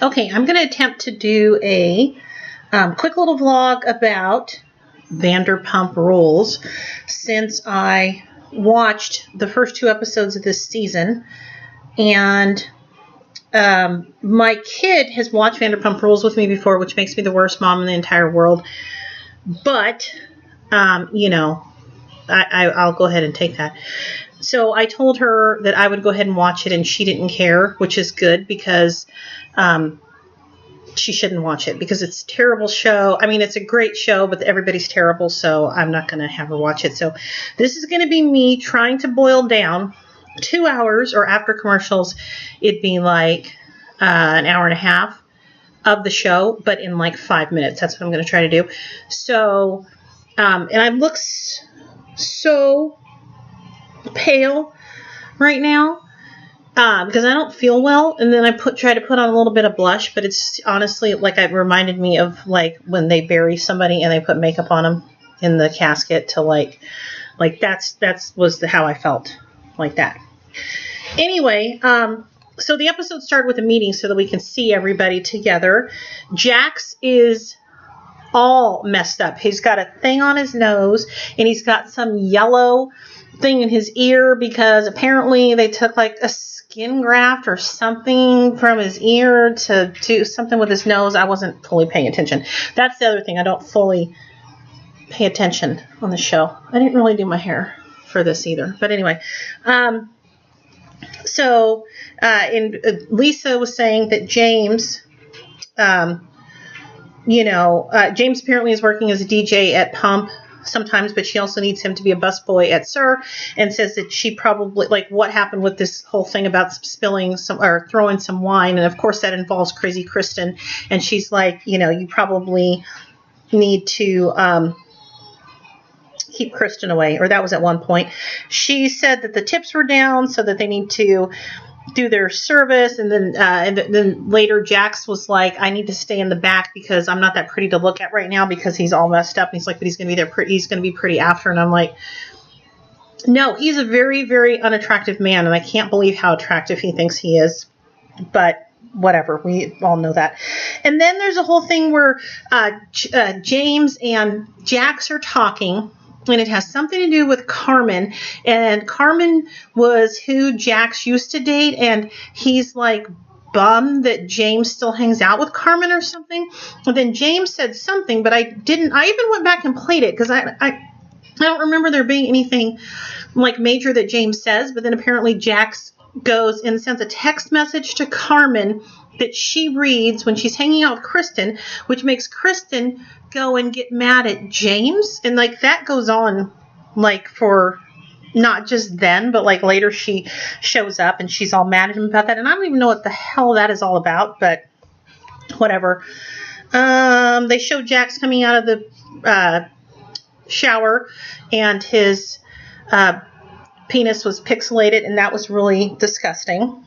Okay, I'm going to attempt to do a quick little vlog about Vanderpump Rules since I watched the first 2 episodes of this season, and my kid has watched Vanderpump Rules with me before, which makes me the worst mom in the entire world, but I'll go ahead and take that. So I told her that I would go ahead and watch it, and she didn't care, which is good because she shouldn't watch it because it's a terrible show. I mean, it's a great show, but everybody's terrible, so I'm not going to have her watch it. So this is going to be me trying to boil down 2 hours, or after commercials, it'd be like an hour and a half of the show, but in like 5 minutes. That's what I'm going to try to do. So, and I look so pale right now because I don't feel well, and then I try to put on a little bit of blush, but it's honestly like it reminded me of like when they bury somebody and they put makeup on them in the casket to like was how I felt, like that. Anyway, so the episode started with a meeting so that we can see everybody together. Jax is all messed up. He's got a thing on his nose, and he's got some yellow thing in his ear because apparently they took like a skin graft or something from his ear to do something with his nose. I wasn't fully paying attention. That's the other thing. I don't fully pay attention on the show. I didn't really do my hair for this either. But anyway, Lisa was saying that James, James apparently is working as a DJ at Pump sometimes, but she also needs him to be a busboy at Sir, and says that she probably, like, what happened with this whole thing about spilling some or throwing some wine, and of course that involves crazy Kristen, and she's like, you probably need to keep Kristen away, or that was at one point. She said that the tips were down, so that they need to do their service, and then later Jax was like, I need to stay in the back because I'm not that pretty to look at right now because he's all messed up, and he's like, but he's gonna be there he's gonna be pretty after, and I'm like, no, he's a very, very unattractive man, and I can't believe how attractive he thinks he is, but whatever, we all know that. And then there's a whole thing where James and Jax are talking, and it has something to do with Carmen, and Carmen was who Jax used to date, and he's like bummed that James still hangs out with Carmen or something. And then James said something, but I even went back and played it because I don't remember there being anything like major that James says, but then apparently Jax goes and sends a text message to Carmen that she reads when she's hanging out with Kristen, which makes Kristen go and get mad at James, and like that goes on like for not just then, but like later she shows up and she's all mad at him about that, and I don't even know what the hell that is all about, but whatever. They show Jax coming out of the shower, and his penis was pixelated, and that was really disgusting.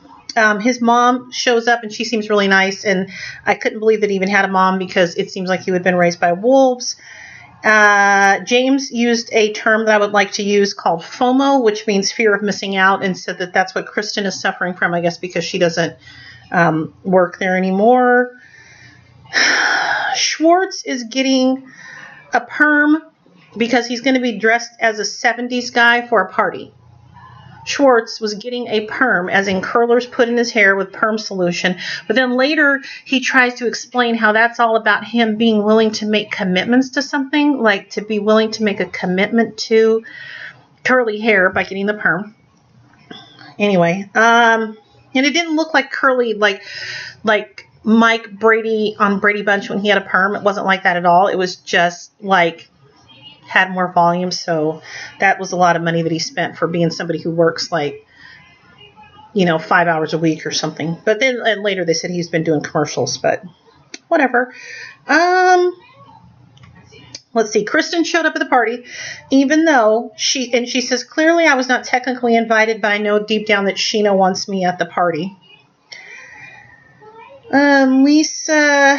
His mom shows up, and she seems really nice, and I couldn't believe that he even had a mom because it seems like he would have been raised by wolves. James used a term that I would like to use called FOMO, which means fear of missing out, and said that that's what Kristen is suffering from, I guess, because she doesn't work there anymore. Schwartz is getting a perm because he's going to be dressed as a 70s guy for a party. Schwartz was getting a perm, as in curlers put in his hair with perm solution, but then later he tries to explain how that's all about him being willing to make commitments to something, like to be willing to make a commitment to curly hair by getting the perm. Anyway, and it didn't look like curly like Mike Brady on Brady Bunch when he had a perm. It wasn't like that at all. It was just like had more volume, so that was a lot of money that he spent for being somebody who works like 5 hours a week or something. But then and later they said he's been doing commercials, but whatever. Let's see. Kristen showed up at the party, even though she says, clearly I was not technically invited, but I know deep down that Sheena wants me at the party. Lisa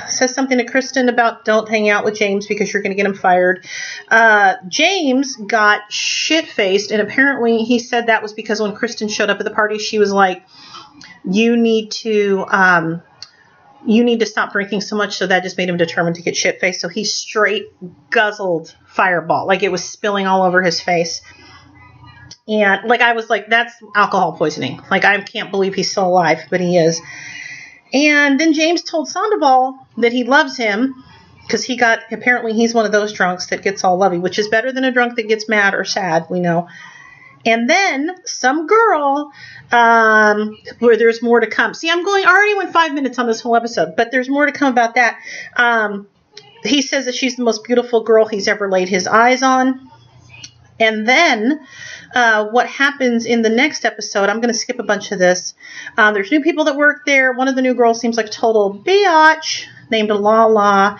says something to Kristen about don't hang out with James because you're going to get him fired. James got shit-faced, and apparently he said that was because when Kristen showed up at the party, she was like, you need to you need to stop drinking so much. So that just made him determined to get shit-faced. So he straight guzzled Fireball. Like, it was spilling all over his face. And, like, I was like, that's alcohol poisoning. Like, I can't believe he's still alive, but he is. And then James told Sandoval that he loves him because apparently he's one of those drunks that gets all lovey, which is better than a drunk that gets mad or sad, we know. And then some girl, where there's more to come. See, I already went 5 minutes on this whole episode, but there's more to come about that. He says that she's the most beautiful girl he's ever laid his eyes on. And then what happens in the next episode, I'm going to skip a bunch of this. There's new people that work there. One of the new girls seems like a total biatch, named Lala.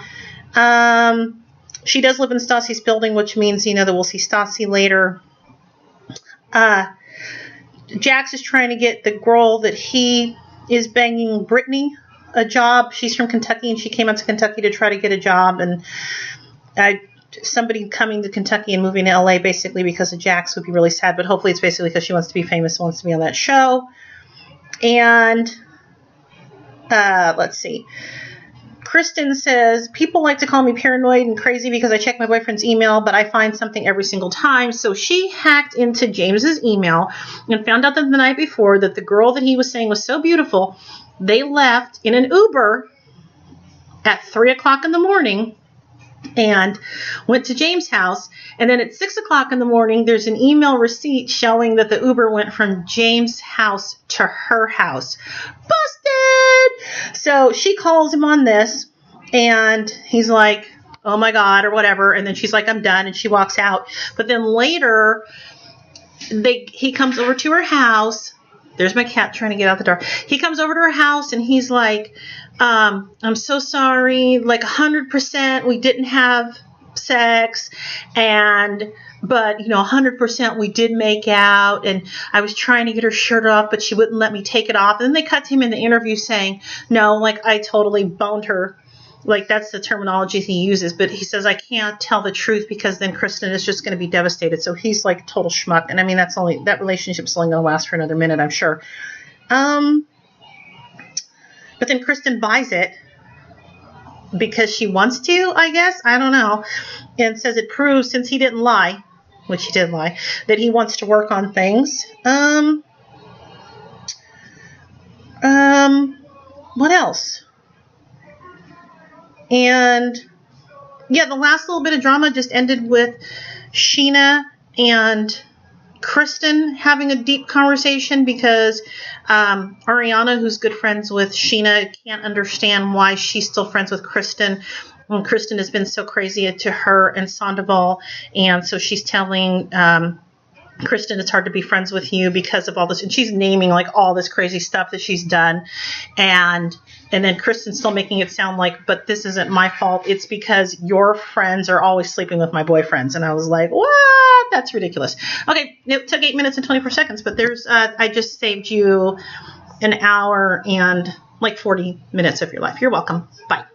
She does live in Stassi's building, which means, that we'll see Stassi later. Jax is trying to get the girl that he is banging, Brittany, a job. She's from Kentucky, and she came out to Kentucky to try to get a job. And somebody coming to Kentucky and moving to LA basically because of Jax would be really sad, but hopefully it's basically because she wants to be famous, wants to be on that show. And let's see. Kristen says, people like to call me paranoid and crazy because I check my boyfriend's email, but I find something every single time. So she hacked into James's email and found out that the night before that the girl that he was saying was so beautiful, they left in an Uber at 3 o'clock in the morning and went to James' house. And then at 6 o'clock in the morning, there's an email receipt showing that the Uber went from James' house to her house. Busted! So she calls him on this, and he's like, oh my God, or whatever. And then she's like, I'm done. And she walks out. But then later, he comes over to her house. There's my cat trying to get out the door. He comes over to her house, and he's like, I'm so sorry, like 100% we didn't have sex, but 100% we did make out, and I was trying to get her shirt off, but she wouldn't let me take it off. And then they cut to him in the interview saying, no, like I totally boned her. Like that's the terminology he uses, but he says, I can't tell the truth because then Kristen is just going to be devastated. So he's like total schmuck. And I mean, that relationship's only going to last for another minute, I'm sure. But then Kristen buys it because she wants to, I guess. I don't know. And says it proves, since he didn't lie, which he did lie, that he wants to work on things. What else? And yeah, the last little bit of drama just ended with Sheena and Kristen having a deep conversation because Ariana, who's good friends with Sheena, can't understand why she's still friends with Kristen when Kristen has been so crazy to her and Sandoval. And so she's telling Kristen, it's hard to be friends with you because of all this. And she's naming like all this crazy stuff that she's done. And then Kristen's still making it sound like, but this isn't my fault. It's because your friends are always sleeping with my boyfriends. And I was like, what? That's ridiculous. Okay, it took 8 minutes and 24 seconds, but I just saved you an hour and like 40 minutes of your life. You're welcome. Bye.